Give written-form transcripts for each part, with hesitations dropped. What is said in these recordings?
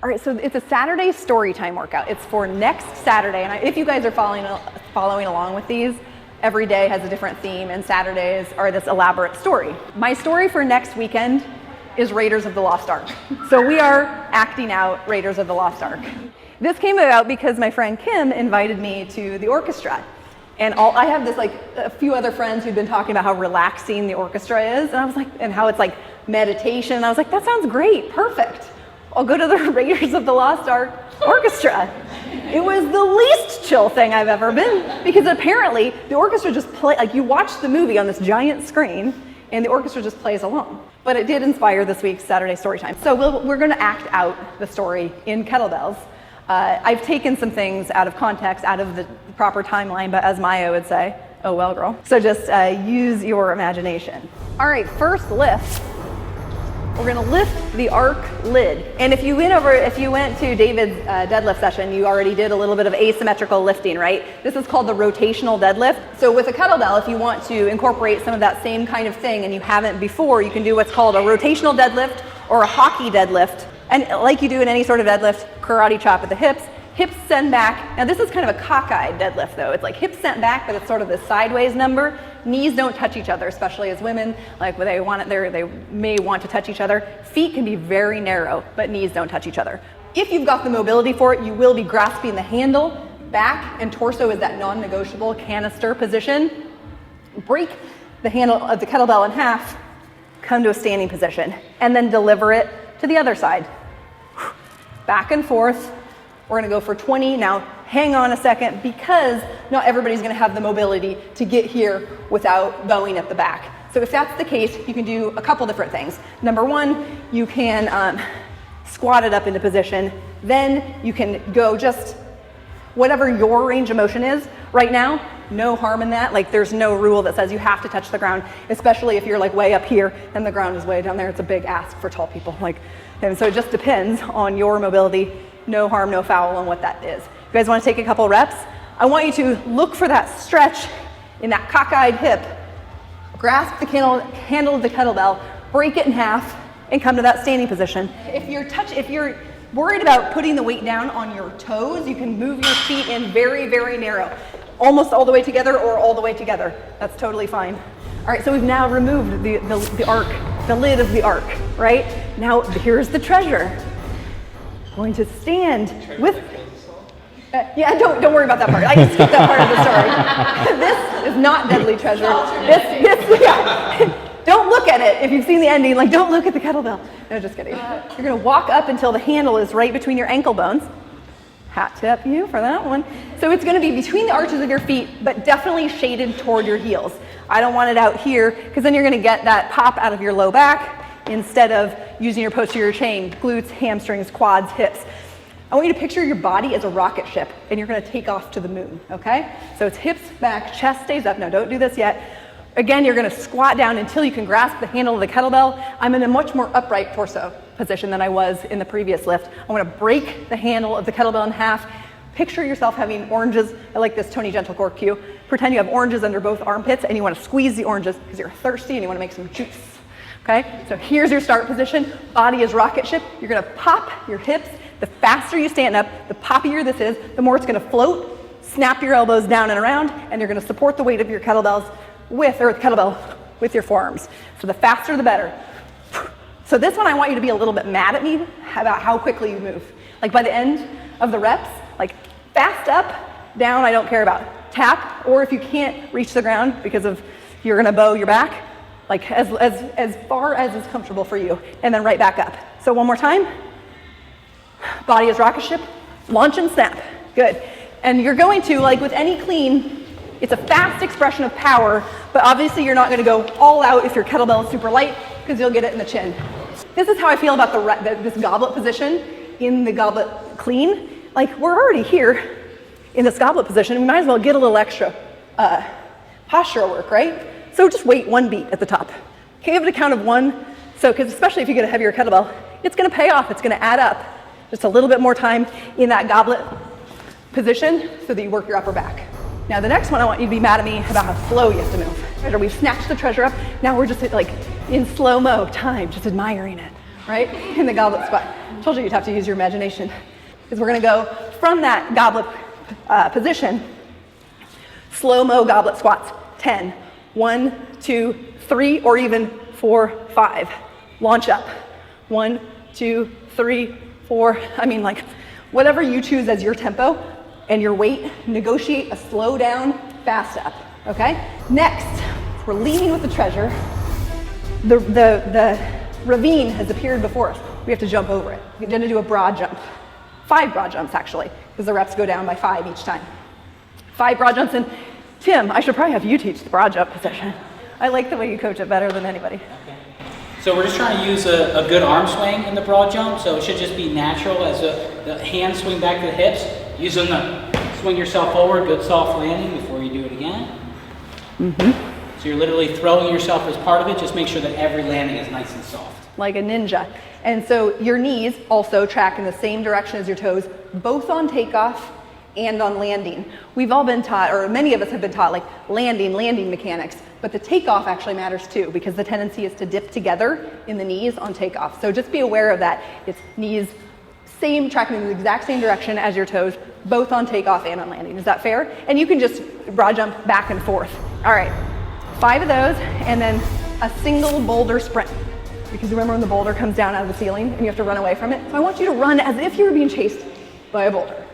All right, so it's a Saturday story time workout. It's for next Saturday, and if you guys are following along with these, every day has a different theme, and Saturdays are this elaborate story. My story for next weekend is Raiders of the Lost Ark. So we are acting out Raiders of the Lost Ark. This came about because my friend Kim invited me to the orchestra. And I have this, like, a few other friends who've been talking about how relaxing the orchestra is, and I was like, and how it's like meditation. And I was like, that sounds great, perfect. I'll go to the Raiders of the Lost Ark orchestra. It was the least chill thing I've ever been, because apparently the orchestra just like you watch the movie on this giant screen and the orchestra just plays along. But it did inspire this week's Saturday Storytime. So we're gonna act out the story in kettlebells. I've taken some things out of context, out of the proper timeline, but as Maya would say, oh well girl. So just use your imagination. All right, first lift. We're gonna lift the ark lid. And if you went to David's deadlift session, you already did a little bit of asymmetrical lifting, right? This is called the rotational deadlift. So with a kettlebell, if you want to incorporate some of that same kind of thing and you haven't before, you can do what's called a rotational deadlift or a hockey deadlift. And like you do in any sort of deadlift, karate chop at the hips send back. Now this is kind of a cockeyed deadlift though. It's like hips sent back, but it's sort of this sideways number. Knees don't touch each other, especially as women. Like when they may want to touch each other. Feet can be very narrow, but knees don't touch each other. If you've got the mobility for it, you will be grasping the handle. Back and torso is that non-negotiable canister position. Break the handle of the kettlebell in half, come to a standing position, and then deliver it to the other side. Back and forth. We're gonna go for 20. Now, hang on a second, because not everybody's gonna have the mobility to get here without bowing at the back. So if that's the case, you can do a couple different things. Number one, you can squat it up into position. Then you can go just whatever your range of motion is. Right now, no harm in that. Like there's no rule that says you have to touch the ground, especially if you're like way up here and the ground is way down there. It's a big ask for tall people. And so it just depends on your mobility. No harm, no foul on what that is. You guys want to take a couple reps? I want you to look for that stretch in that cockeyed hip. Grasp the handle of the kettlebell, break it in half, and come to that standing position. If you're worried about putting the weight down on your toes, you can move your feet in very, very narrow. Almost all the way together or all the way together. That's totally fine. All right, so we've now removed the ark, the lid of the ark, right? Now here's the treasure. Going to stand with, yeah, don't worry about that part. I can skip that part of the story. This is not deadly treasure. Yeah. Don't look at it. If you've seen the ending, like don't look at the kettlebell. No, just kidding. You're gonna walk up until the handle is right between your ankle bones. Hat tip you for that one. So it's gonna be between the arches of your feet, but definitely shaded toward your heels. I don't want it out here, because then you're gonna get that pop out of your low back instead of using your posterior chain, glutes, hamstrings, quads, hips. I want you to picture your body as a rocket ship, and you're gonna take off to the moon, okay? So it's hips back, chest stays up. Now don't do this yet. Again, you're gonna squat down until you can grasp the handle of the kettlebell. I'm in a much more upright torso position than I was in the previous lift. I wanna break the handle of the kettlebell in half. Picture yourself having oranges. I like this Tony Gentilcore cue. Pretend you have oranges under both armpits, and you wanna squeeze the oranges because you're thirsty and you wanna make some juice. Okay, so here's your start position. Body is rocket ship. You're gonna pop your hips. The faster you stand up, the poppier this is, the more it's gonna float. Snap your elbows down and around, and you're gonna support the weight of your kettlebell with your forearms. So the faster the better. So this one, I want you to be a little bit mad at me about how quickly you move. Like by the end of the reps, like fast up, down, I don't care about. Tap, or if you can't reach the ground because of you're gonna bow your back, like as far as is comfortable for you, and then right back up. So one more time. Body is rocket ship, launch and snap. Good. And you're going to, like with any clean, it's a fast expression of power, but obviously you're not gonna go all out if your kettlebell is super light, because you'll get it in the chin. This is how I feel about this goblet position in the goblet clean. Like we're already here in this goblet position, we might as well get a little extra postural work, right? So just wait one beat at the top. Okay, give it a count of one. So, because especially if you get a heavier kettlebell, it's gonna pay off, it's gonna add up. Just a little bit more time in that goblet position so that you work your upper back. Now the next one, I want you to be mad at me about how slow you have to move. We've snatched the treasure up, now we're just like in slow-mo time, just admiring it, right? In the goblet spot. Told you you'd have to use your imagination. Because we're gonna go from that goblet position, slow-mo goblet squats, 10, 1, 2, 3, or even 4, 5. Launch up, 1, 2, 3, 4. I mean, like, whatever you choose as your tempo and your weight, negotiate a slow down, fast up, okay? Next, we're leading with the treasure. The ravine has appeared before us. We have to jump over it. We're gonna do a broad jump. 5 broad jumps, actually, because the reps go down by 5 each time. 5 broad jumps, and Tim, I should probably have you teach the broad jump position. I like the way you coach it better than anybody. Okay. So we're just trying to use a good arm swing in the broad jump, so it should just be natural as the hands swing back to the hips. Using the swing yourself forward, good soft landing before you do it again. So you're literally throwing yourself as part of it. Just make sure that every landing is nice and soft. Like a ninja. And so your knees also track in the same direction as your toes, both on takeoff and on landing. We've all been taught, or many of us have been taught, like landing mechanics, but the takeoff actually matters too, because the tendency is to dip together in the knees on takeoff. So just be aware of that. It's knees tracking in the exact same direction as your toes, both on takeoff and on landing. Is that fair? And you can just broad jump back and forth. All right, 5 of those, and then a single boulder sprint. Because remember when the boulder comes down out of the ceiling and you have to run away from it? So I want you to run as if you were being chased by a boulder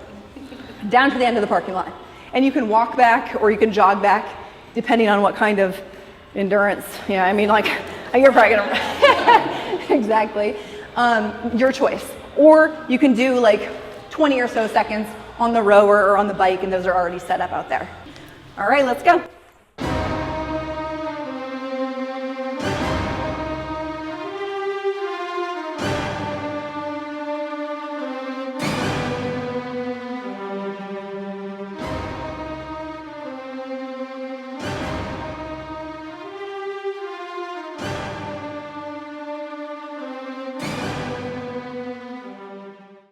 down to the end of the parking lot. And you can walk back or you can jog back, depending on what kind of endurance. Yeah, I mean, like, you're probably gonna, exactly, your choice. Or you can do like 20 or so seconds on the rower or on the bike, and those are already set up out there. All right, let's go.